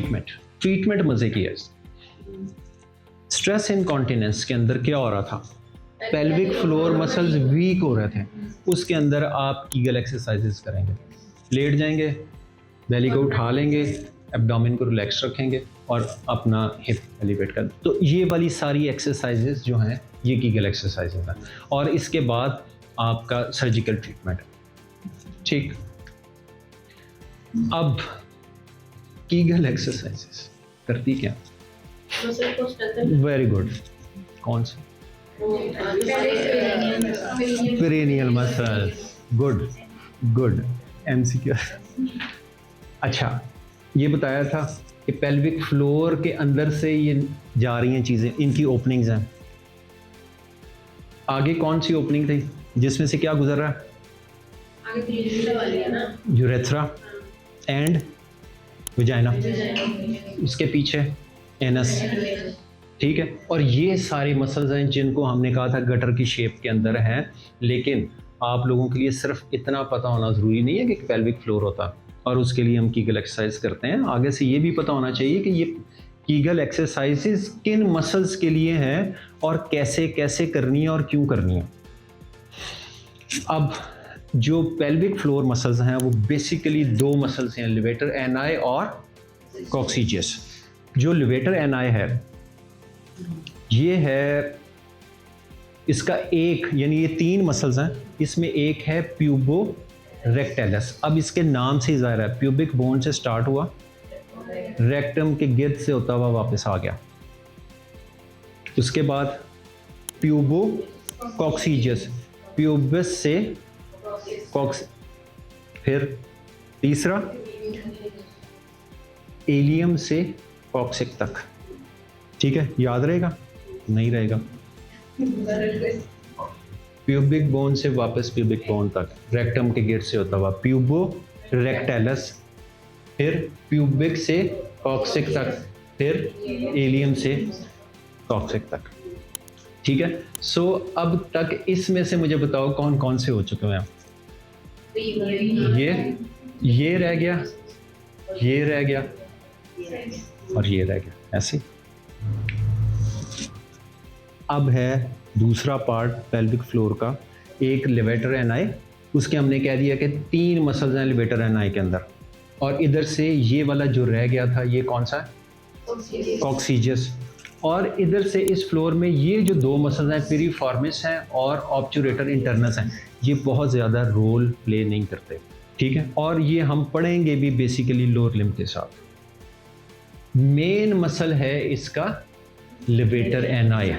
Treatment मजे की है। स्ट्रेस इनकॉन्टिनेंस के अंदर क्या हो रहा था, पेल्विक फ्लोर मसल्स वीक हो रहे थे, उसके अंदर आप कीगल एक्सरसाइजेस करेंगे, लेट जाएंगे, बेली को उठा लेंगे, एब्डोमेन को रिलैक्स रखेंगे और अपना हिप एलिवेट कर, तो ये वाली सारी एक्सरसाइजेस जो हैं ये कीगल एक्सरसाइजेस हैं, और इसके बाद आपका सर्जिकल ट्रीटमेंट। ठीक, अब कीगल एक्सरसाइजेस करती क्या? वेरी गुड, कौन सा? Perineal muscles, good good, MCQ. अच्छा, ये बताया था कि पेल्विक फ्लोर के अंदर से ये जा रही हैं चीज़ें, इनकी ओपनिंग्स हैं। आगे कौन सी ओपनिंग थी जिसमें से क्या गुजर रहा है? यूरेथ्रा एंड विजाइना, उसके पीछे एनस। ठीक है, और ये सारे मसल्स हैं जिनको हमने कहा था गटर की शेप के अंदर हैं, लेकिन आप लोगों के लिए सिर्फ इतना पता होना ज़रूरी नहीं है कि पेल्विक फ्लोर होता है और उसके लिए हम कीगल एक्सरसाइज करते हैं। आगे से ये भी पता होना चाहिए कि ये कीगल एक्सरसाइजेस किन मसल्स के लिए हैं और कैसे कैसे करनी है और क्यों करनी है। अब जो पेल्विक फ्लोर मसल्स हैं वो बेसिकली दो मसल्स हैं, लिवेटर एनाई और कॉक्सीजियस। जो लिवेटर एनाई है ये है, इसका एक, यानी ये तीन मसल्स हैं, इसमें एक है प्यूबो रेक्टेलस। अब इसके नाम से ही ज़ाहिर है, प्यूबिक बोन से स्टार्ट हुआ, रेक्टम के गिर्द से होता हुआ वापस आ गया। उसके बाद प्यूबो कॉक्सीजियस, प्यूबस से कॉक्स, फिर तीसरा एलियम से कॉक्सिक तक। ठीक है, याद रहेगा? नहीं रहेगा। प्यूबिक बोन से वापस प्यूबिक बोन तक, रेक्टम के गिर्द से होता हुआ प्यूबो रेक्टेलस, फिर प्यूबिक से कॉक्सिक तक, फिर एलियम से कॉक्सिक तक। ठीक है, सो अब तक इसमें से मुझे बताओ कौन कौन से हो चुके हैं? ये रह गया, ये रह गया और ये रह गया, ऐसे। अब है दूसरा पार्ट पेल्विक फ्लोर का, एक लिवेटर एनाई, उसके हमने कह दिया कि तीन मसल्स हैं लिवेटर एनाई के अंदर, और इधर से ये वाला जो रह गया था ये कौन सा है? कॉक्सीजियस। और इधर से इस फ्लोर में ये जो दो मसल्स हैं पिरिफॉर्मिस हैं और ऑब्चुरेटर इंटरनस हैं, ये बहुत ज़्यादा रोल प्ले नहीं करते। ठीक है, और ये हम पढ़ेंगे भी बेसिकली लोअर लिम्ब के साथ। मेन मसल है इसका लिवेटर एनाई।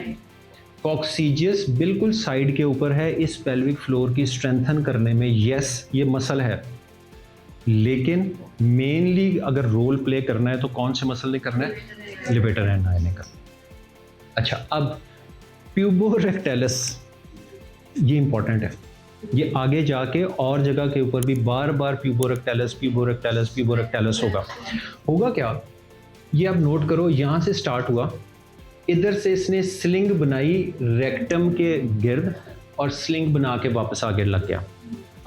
कॉक्सीजियस बिल्कुल साइड के ऊपर है, इस पेल्विक फ्लोर की स्ट्रेंथन करने में यस ये मसल है, लेकिन मेनली अगर रोल प्ले करना है तो कौन से मसल ने करना है? लिवेटर एनाई ने करना। अच्छा, अब प्यूबो रेक्टेलस, ये इंपॉर्टेंट है, ये आगे जाके और जगह के ऊपर भी बार बार प्यूबो रेक्टेलस प्यूबो रेक्टेलस प्यूबो रेक्टेलस होगा क्या? ये आप नोट करो, यहाँ से स्टार्ट हुआ, इधर से इसने स्लिंग बनाई रेक्टम के गिर्द और स्लिंग बना के वापस आगे लग गया।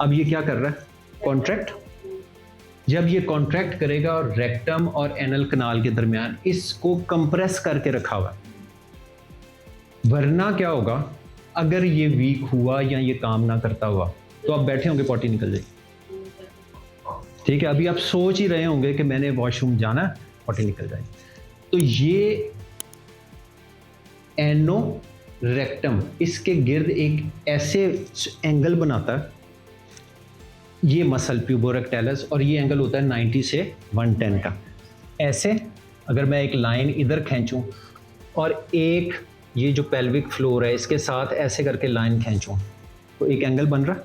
अब ये क्या कर रहा है? कॉन्ट्रैक्ट। जब ये कॉन्ट्रैक्ट करेगा और रेक्टम और एनल कनाल के दरमियान इसको कंप्रेस करके रखा हुआ, वरना क्या होगा अगर ये वीक हुआ या ये काम ना करता हुआ तो आप बैठे होंगे, पॉटी निकल जाएगी। ठीक है, अभी आप सोच ही रहे होंगे कि मैंने वॉशरूम जाना, पॉटी निकल जाएगी। तो ये एनो रेक्टम, इसके गिर्द एक ऐसे एंगल बनाता है, ये मसल प्यूबोरेक्टेलस, और ये एंगल होता है 90 से 110 का। ऐसे अगर मैं एक लाइन इधर खींचूं और एक ये जो पेल्विक फ्लोर है इसके साथ ऐसे करके लाइन खींचूं तो एक एंगल बन रहा।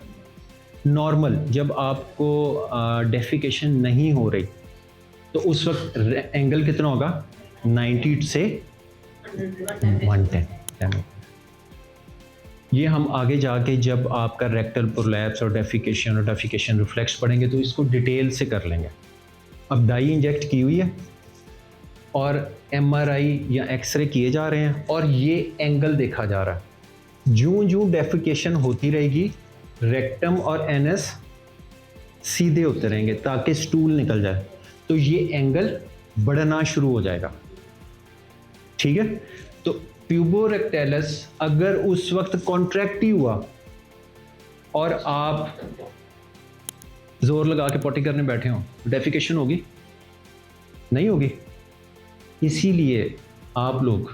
नॉर्मल जब आपको डेफिकेशन नहीं हो रही तो उस वक्त एंगल कितना होगा? 90 से 110। ये हम आगे जाके जब आपका रेक्टल प्रोलैप्स और डेफिकेशन रिफ्लेक्स पढ़ेंगे तो इसको डिटेल से कर लेंगे। अब डाई इंजेक्ट की हुई है और एमआरआई या एक्सरे किए जा रहे हैं और ये एंगल देखा जा रहा है। जूं डेफिकेशन होती रहेगी रेक्टम और एनस सीधे होते रहेंगे ताकि स्टूल निकल जाए, तो ये एंगल बढ़ना शुरू हो जाएगा। ठीक है, तो प्यूबोरेक्टैलस अगर उस वक्त कॉन्ट्रैक्ट ही हुआ और आप जोर लगा के पॉटी करने बैठे हो, डेफिकेशन होगी? नहीं होगी। इसीलिए आप लोग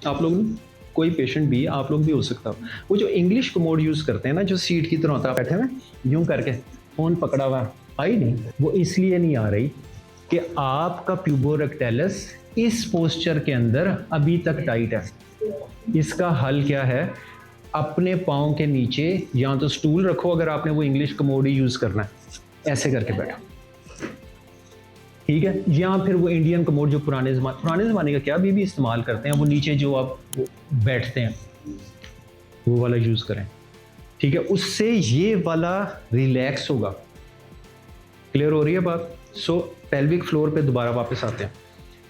नहीं, कोई पेशेंट भी, आप लोग भी हो सकता हो, वो जो इंग्लिश कमोड यूज करते हैं ना, जो सीट की तरह होता है, बैठे हुए यूं करके फोन पकड़ा हुआ, आई नहीं, वो इसलिए नहीं आ रही कि आपका प्यूबोरेक्टैलस इस पोस्चर के अंदर अभी तक टाइट है। इसका हल क्या है? अपने पाँव के नीचे या तो स्टूल रखो, अगर आपने वो इंग्लिश कमोड ही यूज करना है, ऐसे करके बैठो, ठीक है, या फिर वो इंडियन कमोड जो पुराने ज़माने का क्या अभी भी इस्तेमाल करते हैं, वो नीचे जो आप बैठते हैं वो वाला यूज़ करें, ठीक है, उससे ये वाला रिलैक्स होगा। क्लियर हो रही है बात? सो पेल्विक फ्लोर पे दोबारा वापस आते हैं।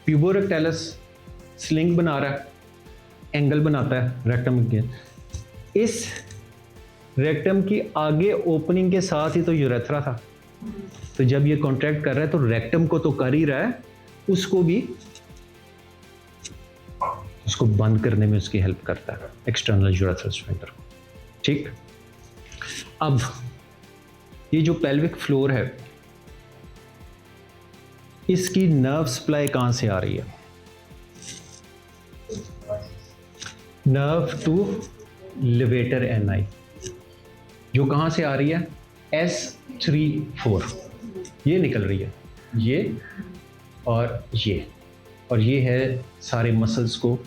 प्यूबोरेक्टैलस स्लिंग बना रहा है, एंगल बनाता है रेक्टम के, इस रेक्टम की आगे ओपनिंग के साथ ही तो यूरेथ्रा था, तो जब ये कॉन्ट्रैक्ट कर रहा है तो रेक्टम को तो कर ही रहा है, उसको भी उसको बंद करने में उसकी हेल्प करता है, एक्सटर्नल यूरेथ्रल स्फिंक्टर। ठीक, अब ये जो पेल्विक फ्लोर है, इसकी नर्व सप्लाई कहां से आ रही है? नर्व टू लिवेटर एनआई, जो कहां से आ रही है? S3-4, ये निकल रही है, ये और ये है सारे मसल्स को,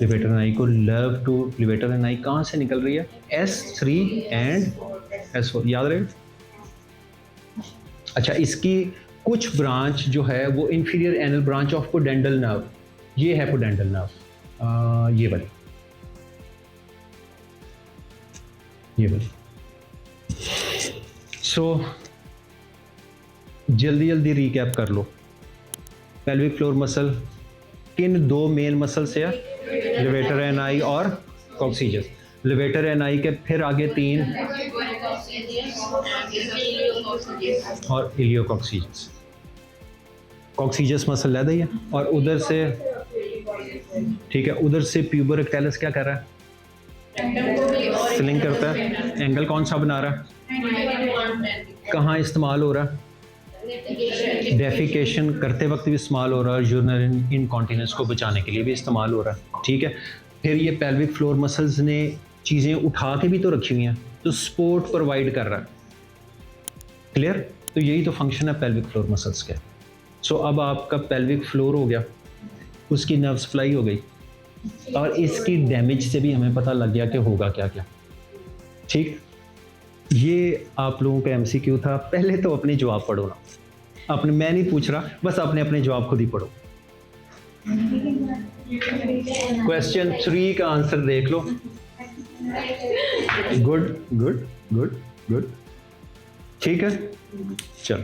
लिवेटर एनआई को, लव टू लिवेटर एनआई कहां से निकल रही है? S3 एंड S4, याद रहे। अच्छा, इसकी कुछ ब्रांच जो है वो inferior anal branch of pudendal nerve, ये है पोडेंडल नर्व, ये वाली सो जल्दी रिकैप कर लो। पेल्विक फ्लोर मसल किन दो मेन मसल से है? लिवेटर एनआई और कॉक्सीजस। लिवेटर एनआई के फिर आगे तीन और इलियोकॉक्सीजस। कॉक्सीजस मसल ले दी है, और उधर से, ठीक है, उधर से प्यूबोरेक्टैलस क्या कर रहा है? स्लिंग करता है। एंगल कौन सा बना रहा है? कहाँ इस्तेमाल हो रहा है? डेफिकेशन करते वक्त भी इस्तेमाल हो रहा है, यूरिनरी इनकॉन्टिनेंस को बचाने के लिए भी इस्तेमाल हो रहा है, ठीक है। फिर ये पेल्विक फ्लोर मसल्स ने चीज़ें उठा के भी तो रखी हुई हैं, तो सपोर्ट प्रोवाइड कर रहा है। क्लियर? तो यही तो फंक्शन है पेल्विक फ्लोर मसल्स के। सो अब आपका पेल्विक फ्लोर हो गया, उसकी नर्व सप्लाई हो गई, और इसकी डैमेज से भी हमें पता लग गया कि होगा क्या क्या। ठीक, ये आप लोगों का एमसीक्यू था। पहले तो अपने जवाब पढ़ो ना, अपने, मैं नहीं पूछ रहा, बस अपने अपने जवाब खुद ही पढ़ो। क्वेश्चन 3 का आंसर देख लो। गुड गुड गुड गुड, ठीक है, चलो।